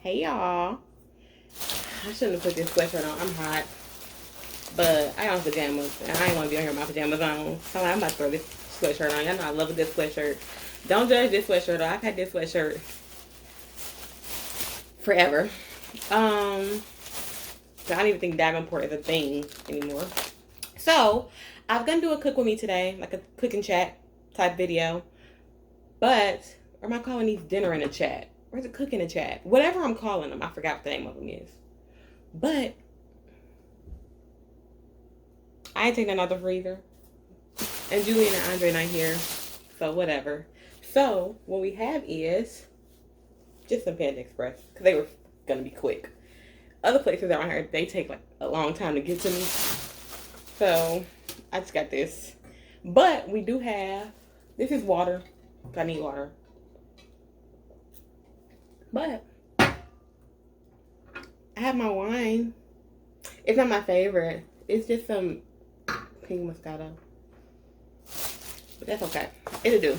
Hey y'all. I shouldn't have put this sweatshirt on. I'm hot. But I got pajamas and I ain't want to be on here with my pajamas on. So I'm about to throw this sweatshirt on. Y'all know I love a good sweatshirt. Don't judge this sweatshirt though. I've had this sweatshirt forever. So I don't even think Davenport is a thing anymore. So I was gonna do a cook with me today, like a cooking chat type video. But or am I calling these dinner in a chat? Or is it cook in a chat? Whatever I'm calling them, I forgot what the name of them is. But I ain't taking another freezer. And Julian and Andre not here. So whatever. So what we have is just some Panda Express. Because they were gonna be quick. Other places around here, they take like a long time to get to me. So I just got this. But we do have, this is water. I need water. But I have my wine. It's not my favorite. It's just some pink Moscato. But that's okay. It'll do.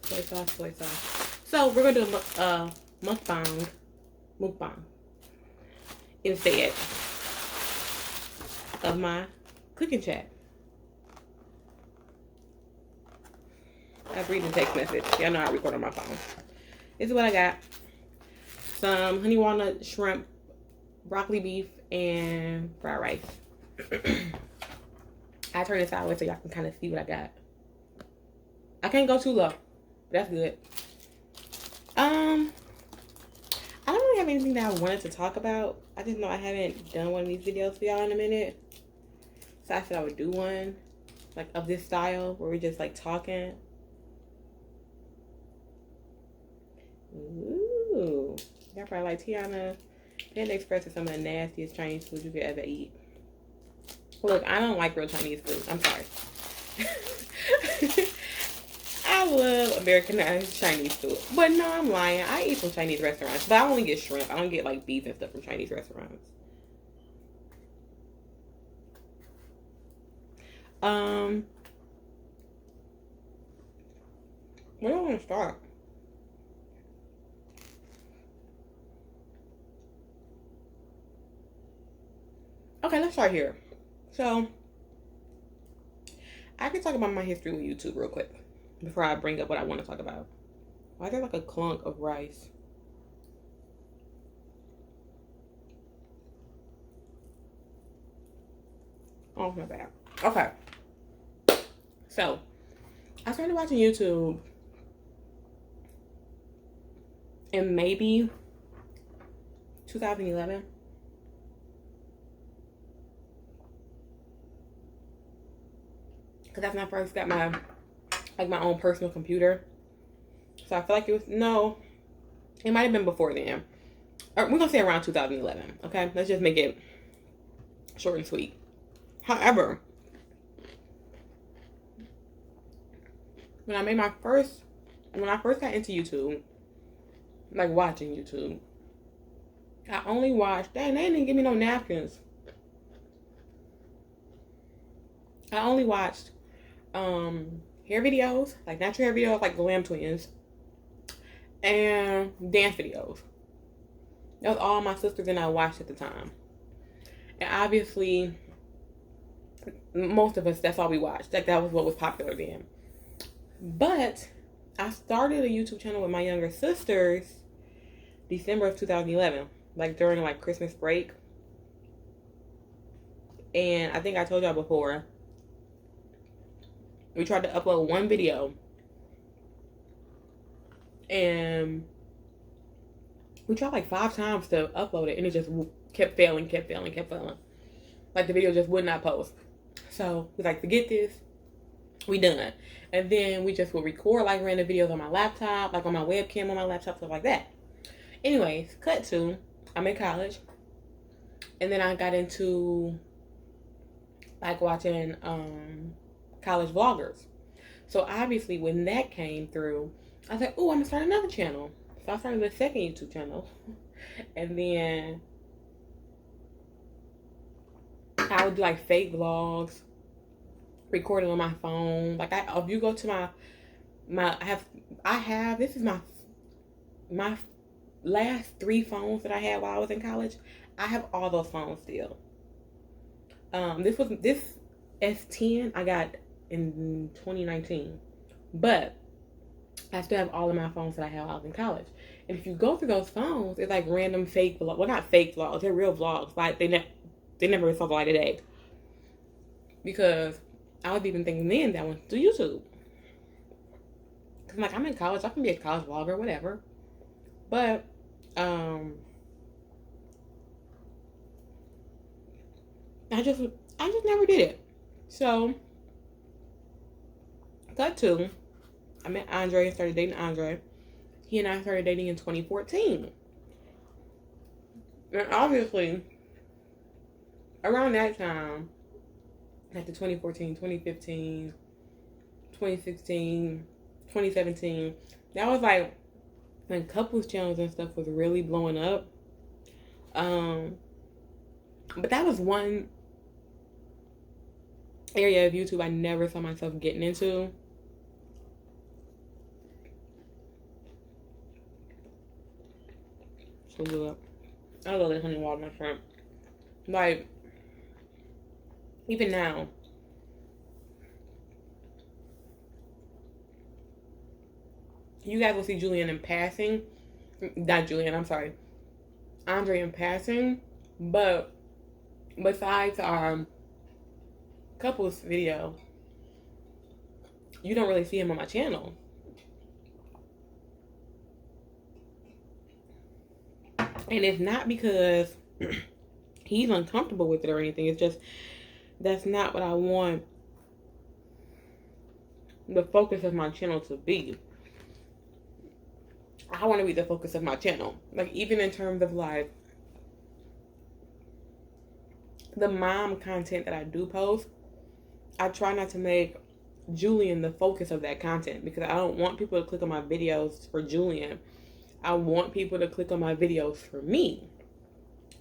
Soy sauce. So we're gonna do a mukbang instead of my cooking chat. I'm reading text message. Y'all know I record on my phone. This is what I got. Some honey walnut shrimp, broccoli beef, and fried rice. I turn this sideways so y'all can kind of see what I got. I can't go too low. That's good. I don't really have anything that I wanted to talk about. I just know I haven't done one of these videos for y'all in a minute. So I said I would do one like of this style where we're just like talking. Ooh. Y'all probably like Teanna. Panda Express is some of the nastiest Chinese food you could ever eat. Look, I don't like real Chinese food. I'm sorry. I love Americanized Chinese food. But no, I'm lying. I eat from Chinese restaurants. But I only get shrimp. I don't get like beef and stuff from Chinese restaurants. Where do I want to start? Okay, let's start here. So, I can talk about my history with YouTube real quick before I bring up what I want to talk about. Why is there like a clunk of rice? Oh, my bad. Okay. So, I started watching YouTube in maybe 2011. Because that's when I first got my own personal computer. So I feel like it was, no, it might have been before then. Or we're going to say around 2011. Okay, let's just make it short and sweet. However, when I first got into YouTube, like watching YouTube, I only watched, dang, they didn't give me no napkins. I only watched hair videos, like natural hair videos, like Glam Twins, and dance videos. That was all my sisters and I watched at the time. And obviously, most of us, that's all we watched. Like, that was what was popular then. But I started a YouTube channel with my younger sisters December of 2011, like during like Christmas break. And I think I told y'all before, we tried to upload one video and we tried like 5 times to upload it and it just kept failing. Like the video just would not post. So we like, forget this, we done. And then we just would record like random videos on my laptop, like on my webcam on my laptop, stuff like that. Anyways, cut to, I'm in college. And then I got into like watching college vloggers. So obviously when that came through, I said, oh, I'm gonna start another channel. So I started a second YouTube channel. And then I would do like fake vlogs, recording on my phone. Like if you go to my I have this is my my last 3 phones that I had while I was in college, I have all those phones still. This S10 I got in 2019, but I still have all of my phones that I had while I was in college. And if you go through those phones, it's like random fake vlogs. Well, not fake vlogs, they're real vlogs. Like they never saw the light of day. Because I was even thinking then that I went to YouTube. Cause like I'm in college, I can be a college vlogger, whatever. But I just never did it. So cut to, I met Andre and started dating Andre. He and I started dating in 2014. And obviously, around that time, like the 2014, 2015, 2016, 2017, that was like when couples channels and stuff was really blowing up. But that was one area of YouTube I never saw myself getting into. So good. I love that honey water, my friend. Like, even now, you guys will see Julian in passing. Not Julian, I'm sorry. Andre in passing. But besides our couples video, you don't really see him on my channel. And it's not because he's uncomfortable with it or anything. It's just that's not what I want the focus of my channel to be. I want to be the focus of my channel. Like, even in terms of like the mom content that I do post, I try not to make Julian the focus of that content, because I don't want people to click on my videos for Julian. I want people to click on my videos for me.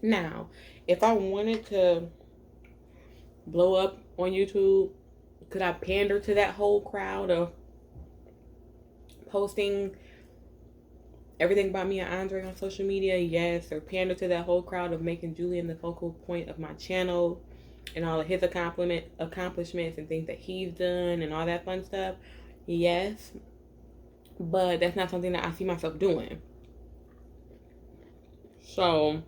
Now, if I wanted to blow up on YouTube, could I pander to that whole crowd of posting everything about me and Andre on social media? Yes. Or pander to that whole crowd of making Julian the focal point of my channel and all of his accomplishments and things that he's done and all that fun stuff? Yes. But that's not something that I see myself doing. So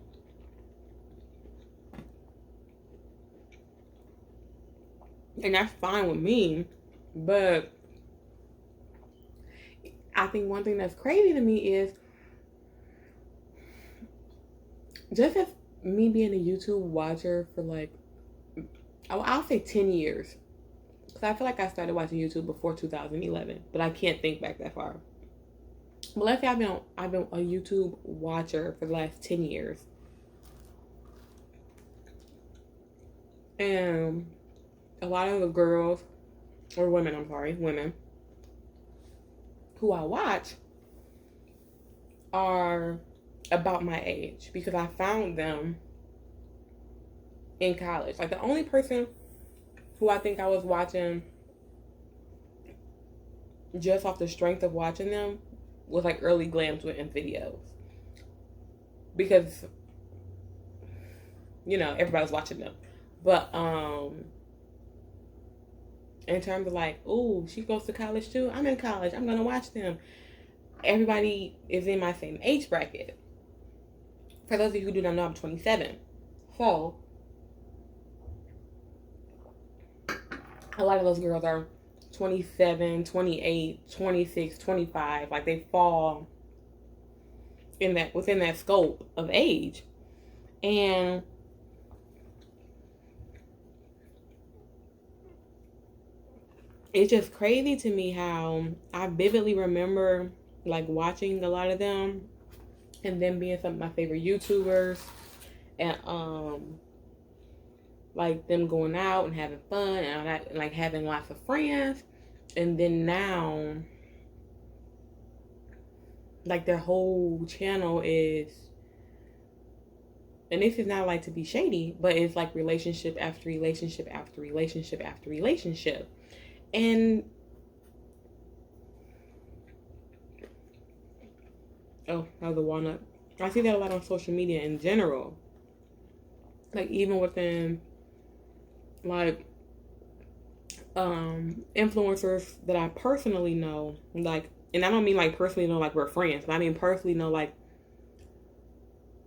and that's fine with me, but I think one thing that's crazy to me is just as me being a YouTube watcher for like, I'll say 10 years. Because I feel like I started watching YouTube before 2011, but I can't think back that far. But let's say I've been a YouTube watcher for the last 10 years. And a lot of the girls, or women, I'm sorry, women, who I watch are about my age, because I found them in college. Like, the only person who I think I was watching just off the strength of watching them was like early glams and videos, because you know everybody's watching them. But in terms of like, oh, she goes to college too, I'm in college, I'm gonna watch them, everybody is in my same age bracket. For those of you who do not know, I'm 27. So a lot of those girls are 27, 28, 26, 25. Like, they fall in that, within that scope of age. And it's just crazy to me how I vividly remember like watching a lot of them and them being some of my favorite YouTubers, and like them going out and having fun and all that, and like having lots of friends. And then now, like, their whole channel is, and this is not like to be shady, but it's like relationship after relationship after relationship after relationship. And Oh, that was a walnut. I see that a lot on social media in general. Like even within like influencers that I personally know, like, and I don't mean like personally know like we're friends, but I mean personally know like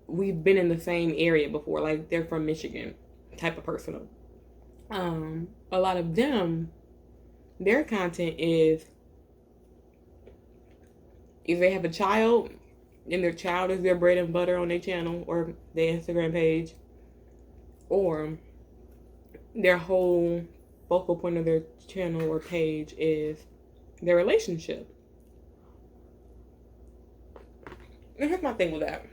we've been in the same area before, like they're from Michigan type of person. A lot of them, their content is if they have a child and their child is their bread and butter on their channel or their Instagram page, or their whole focal point of their channel or page is their relationship. And here's my thing with that.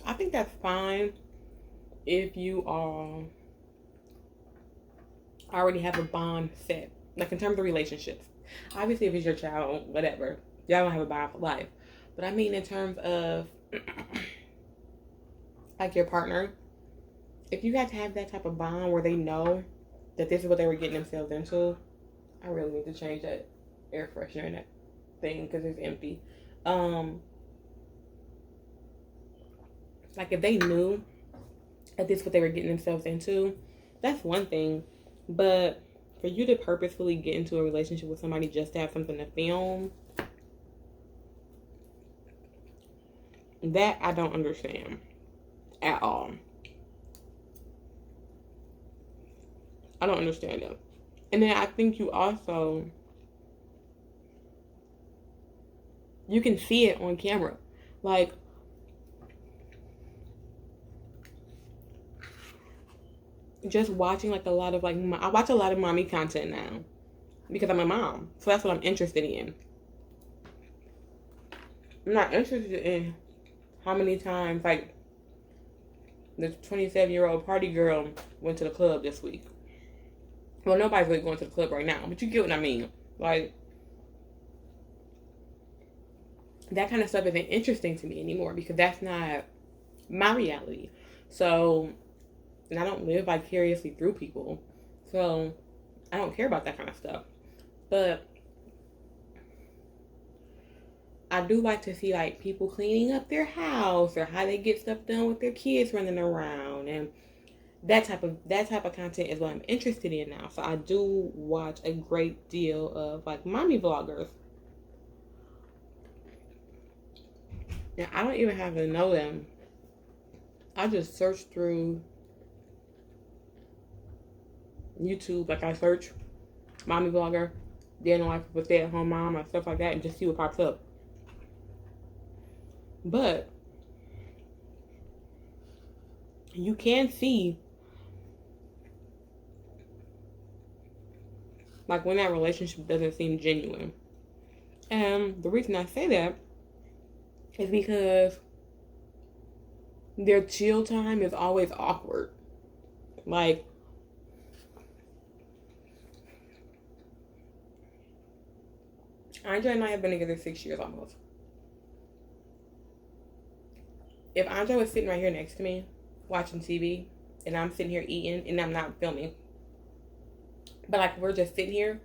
I think that's fine if you are already have a bond set, like in terms of relationships. Obviously, if it's your child, whatever, y'all don't have a bond for life. But I mean, in terms of like your partner, if you have to have that type of bond where they know that this is what they were getting themselves into, I really need to change that air freshener in that thing because it's empty. Like if they knew that this is what they were getting themselves into, that's one thing. But for you to purposefully get into a relationship with somebody just to have something to film, that I don't understand at all. I don't understand it. And then I think you also, you can see it on camera. Like, just watching like a lot of like, I watch a lot of mommy content now because I'm a mom. So that's what I'm interested in. I'm not interested in how many times like the 27-year-old party girl went to the club this week. Well, nobody's really going to the club right now, but you get what I mean. Like, that kind of stuff isn't interesting to me anymore because that's not my reality. So, and I don't live vicariously through people. So, I don't care about that kind of stuff. But I do like to see like people cleaning up their house or how they get stuff done with their kids running around, and that type of content is what I'm interested in now. So I do watch a great deal of like mommy vloggers. And I don't even have to know them. I just search through YouTube, like I search mommy vlogger, day in the life of a stay-at-home mom, and stuff like that, and just see what pops up. But you can see like when that relationship doesn't seem genuine. And the reason I say that is because their chill time is always awkward. Like, Andre and I have been together 6 years almost. If Andre was sitting right here next to me watching TV and I'm sitting here eating and I'm not filming, but like we're just sitting here,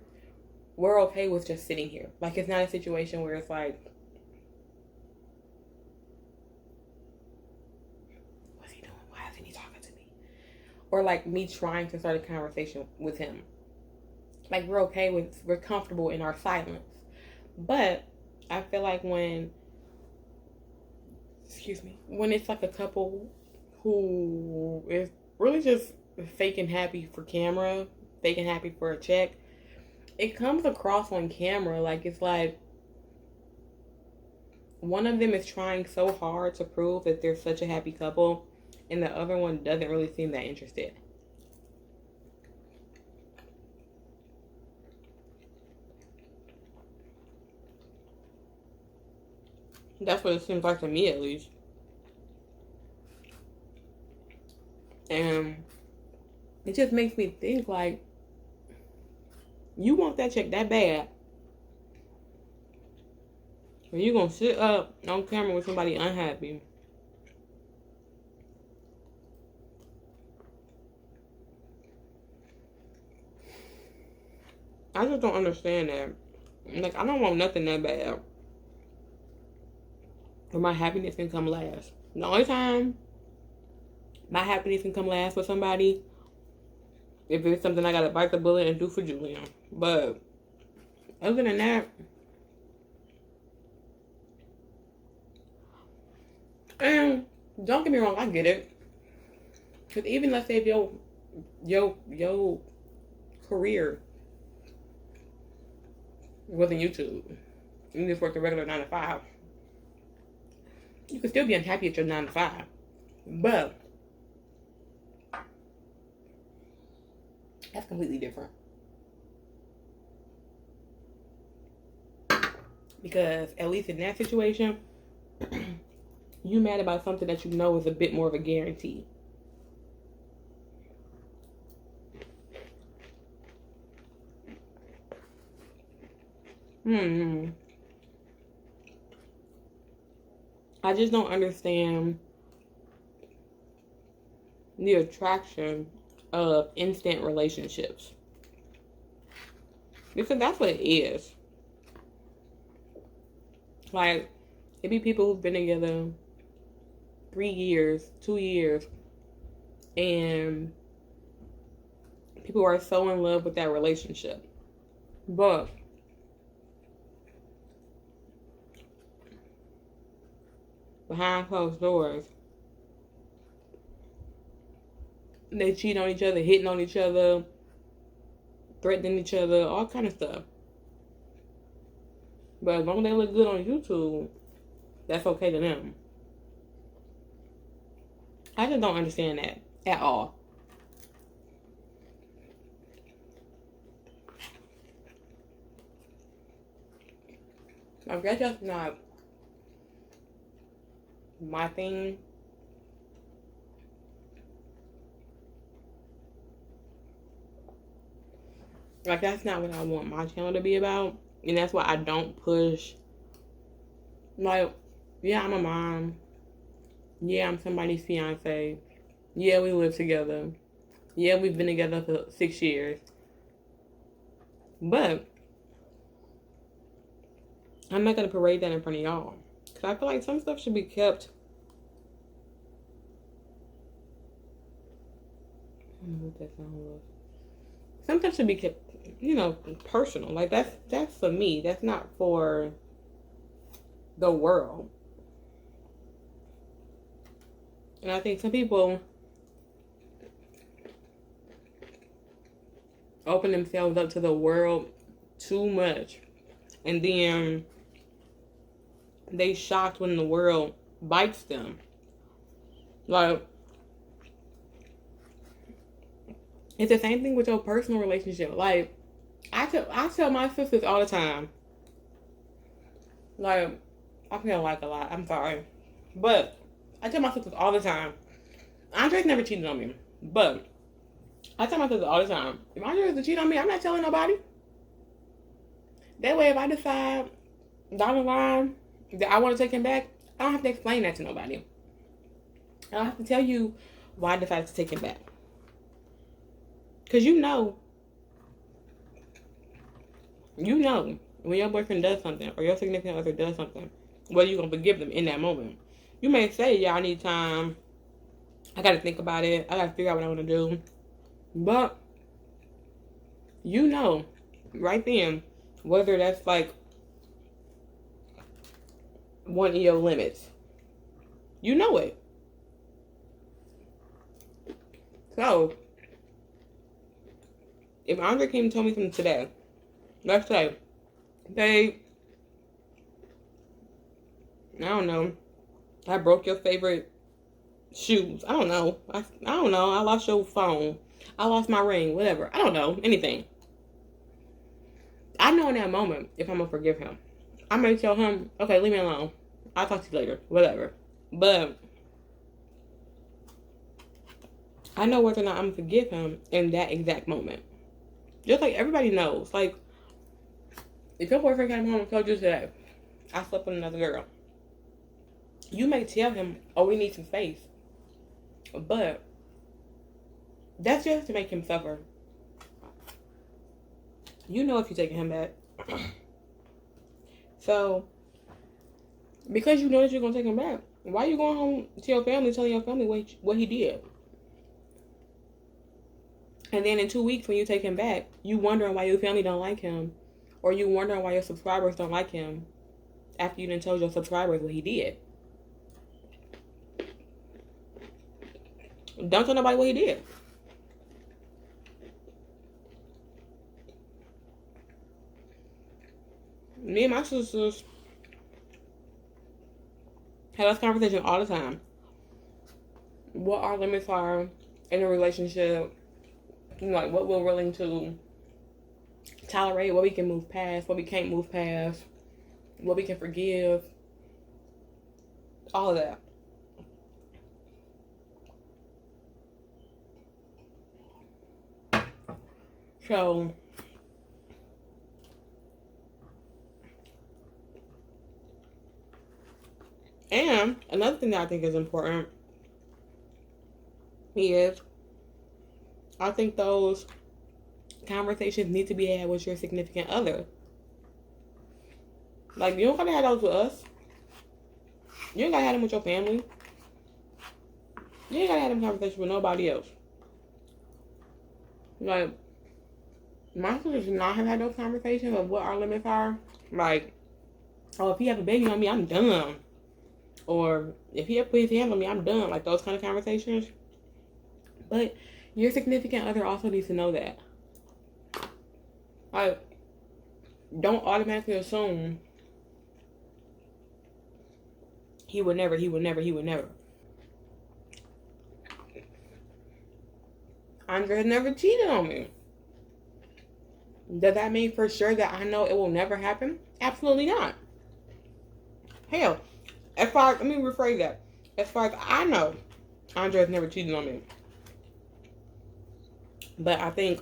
we're okay with just sitting here. Like it's not a situation where it's like, what's he doing? Why isn't he talking to me? Or like me trying to start a conversation with him. Like we're okay with, we're comfortable in our silence. But I feel like when it's like a couple who is really just faking happy for camera, faking happy for a check, it comes across on camera like it's like one of them is trying so hard to prove that they're such a happy couple and the other one doesn't really seem that interested. That's what it seems like to me, at least. And it just makes me think, like, you want that check that bad, or you gonna sit up on camera with somebody unhappy. I just don't understand that. Like, I don't want nothing that bad. Or my happiness can come last. The only time my happiness can come last with somebody if it's something I gotta bite the bullet and do for Julian. But other than that, and don't get me wrong, I get it. Cause even let's say if your career wasn't YouTube, you just worked a regular 9 to 5, you could still be unhappy at your 9 to 5. But that's completely different. Because at least in that situation, you mad about something that you know is a bit more of a guarantee. I just don't understand the attraction of instant relationships. Because that's what it is. Like, it be people who've been together 3 years, 2 years, and people are so in love with that relationship. But behind closed doors, they cheat on each other, hitting on each other, threatening each other, all kind of stuff. But as long as they look good on YouTube, that's okay to them. I just don't understand that at all. I guess that's not my thing. Like, that's not what I want my channel to be about. And that's why I don't push. Like, yeah, I'm a mom. Yeah, I'm somebody's fiance. Yeah, we live together. Yeah, we've been together for 6 years. But I'm not going to parade that in front of y'all. Because I feel like some stuff should be kept. I don't know what that sound was. Some stuff should be kept, personal. Like, that's for me. That's not for the world. And I think some people open themselves up to the world too much. And then they shocked when the world bites them. Like, it's the same thing with your personal relationship. Like, I tell my sisters all the time. Like, I feel like a lot. I'm sorry. But I tell my sisters all the time. Andre's never cheated on me. But I tell my sisters all the time. If Andre was to cheat on me, I'm not telling nobody. That way, if I decide down the line that I want to take him back, I don't have to explain that to nobody. I don't have to tell you why I decided to take him back. Because you know when your boyfriend does something or your significant other does something, whether you're going to forgive them in that moment. You may say, yeah, I need time. I got to think about it. I got to figure out what I want to do. But you know right then whether that's like one of your limits. You know it. So, if Andre came and told me something today, let's say, babe, I don't know, I broke your favorite shoes. I don't know. I don't know. I lost your phone. I lost my ring. Whatever. I don't know. Anything. I know in that moment if I'm going to forgive him. I may tell him, okay, leave me alone. I'll talk to you later. Whatever. But I know whether or not I'm going to forgive him in that exact moment. Just like everybody knows. Like, if your boyfriend came home and told you today, I slept with another girl, you may tell him, oh, we need some space. But that's just to make him suffer. You know if you're taking him back. So, because you know that you're going to take him back, why are you going home to your family telling your family what he did? And then in 2 weeks when you take him back, you wondering why your family don't like him, or you wondering why your subscribers don't like him after you done told your subscribers what he did. Don't tell nobody what he did. Me and my sisters have this conversation all the time. What our limits are in a relationship, you know, like what we're willing to tolerate, what we can move past, what we can't move past, what we can forgive, all of that. So, and another thing that I think is important is I think those conversations need to be had with your significant other. Like, you don't gotta have those with us. You ain't gotta have them with your family. You ain't gotta have them conversations with nobody else. Like, my sisters do not have had those conversations of what our limits are. Like, oh, if he have a baby on me, I'm done. Or if he put his hands on me, I'm done. Like, those kind of conversations. But your significant other also needs to know that. Like, don't automatically assume he would never. Andre's never cheated on me. Does that mean for sure that I know it will never happen? Absolutely not. Hell, as far as, let me rephrase that. As far as I know, Andre's never cheated on me. But I think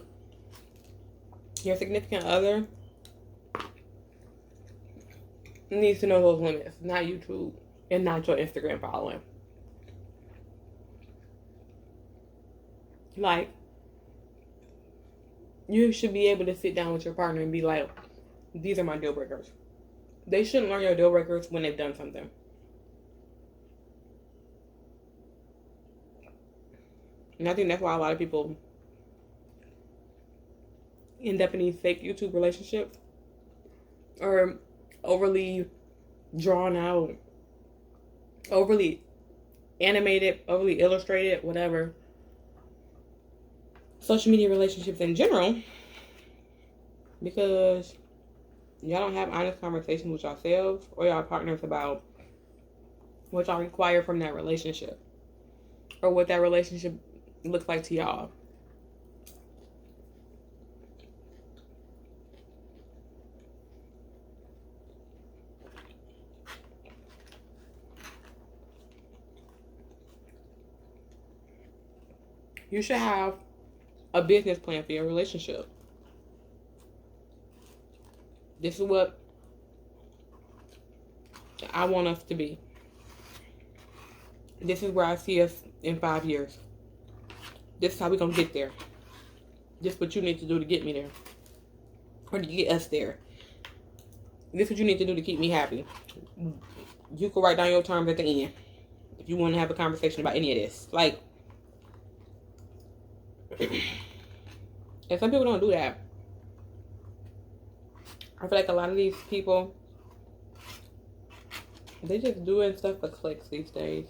your significant other needs to know those limits, not YouTube and not your Instagram following. Like, you should be able to sit down with your partner and be like, these are my deal breakers. They shouldn't learn your deal breakers when they've done something. And I think that's why a lot of people end up in these fake YouTube relationships, or overly drawn out, overly animated, overly illustrated, whatever. Social media relationships in general, because y'all don't have honest conversations with yourselves or y'all partners about what y'all require from that relationship, or what that relationship looks like to y'all. You should have a business plan for your relationship. This is what I want us to be. This is where I see us in 5 years. This is how we're going to get there. This is what you need to do to get me there. Or to get us there. This is what you need to do to keep me happy. You can write down your terms at the end if you want to have a conversation about any of this. Like, and some people don't do that. I feel like a lot of these people, they just doing stuff for clicks these days.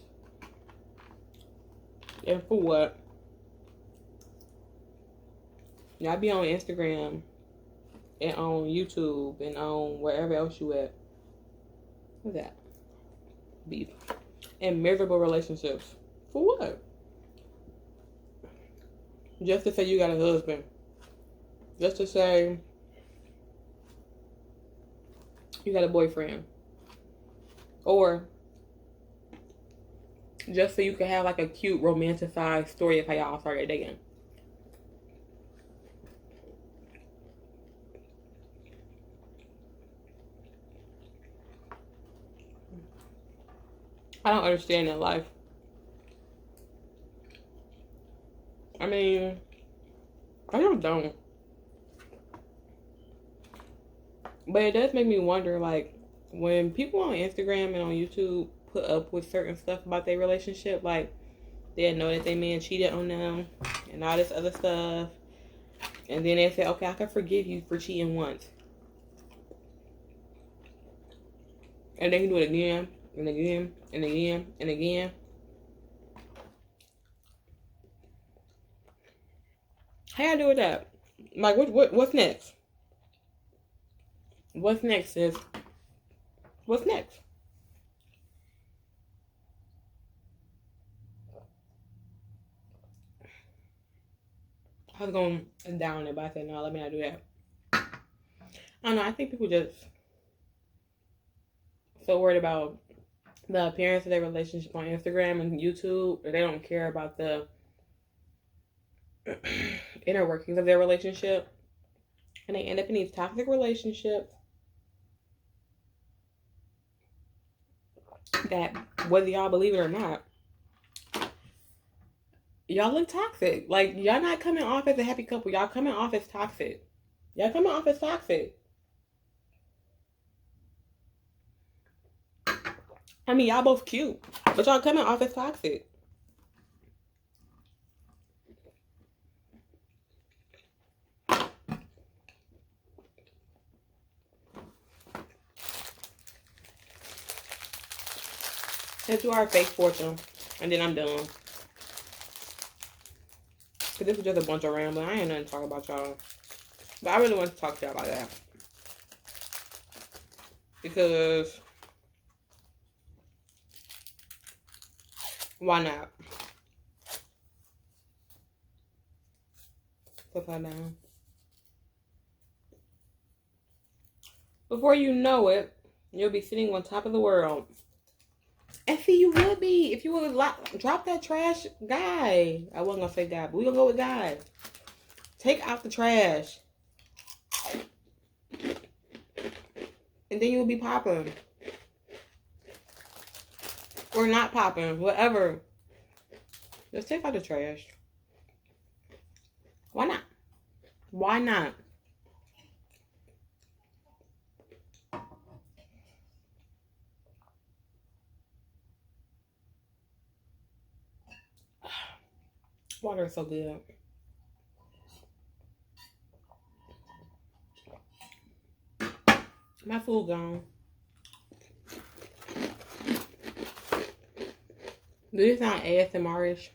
And for what? Y'all be on Instagram and on YouTube and on wherever else you at. What's that? Beef. And miserable relationships. For what? Just to say you got a husband. Just to say you got a boyfriend. Or just so you can have like a cute romanticized story of how y'all started dating. I don't understand that life. I mean, I really don't. But it does make me wonder, like, when people on Instagram and on YouTube put up with certain stuff about their relationship, like they'll know that their man cheated on them and all this other stuff, and then they say, okay, I can forgive you for cheating once, and they can do it again and again and again and again. How y'all do with that? Like, what's next? What's next, sis? What's next? I was going down it, but I said, no, let me not do that. I don't know. I think people just so worried about the appearance of their relationship on Instagram and YouTube, or they don't care about the inner workings of their relationship. And they end up in these toxic relationships that, whether y'all believe it or not, y'all look toxic. Like, y'all not coming off as a happy couple. Y'all coming off as toxic. Y'all coming off as toxic. I mean, y'all both cute, but y'all coming off as toxic. Let's do our fake fortune, and then I'm done. Because this is just a bunch of rambling. I ain't nothing to talk about, y'all. But I really want to talk to y'all about that. Because why not? Put that down. Before you know it, you'll be sitting on top of the world. And see, you would be if you would drop that trash, guy. I wasn't gonna say guy, but we gonna go with guy. Take out the trash, and then you'll be popping, or not popping, whatever. Just take out the trash. Why not? Why not? Water is so good. My food gone. Do this sound ASMR-ish?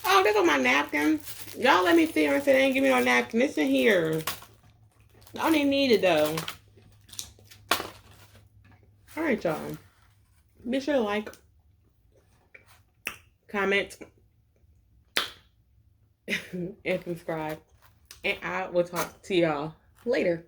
Oh, there go my napkin. Y'all let me sit here and say they ain't give me no napkin. It's in here. I don't even need it though. Alright, y'all. Be sure to like, comment, and subscribe. And I will talk to y'all later.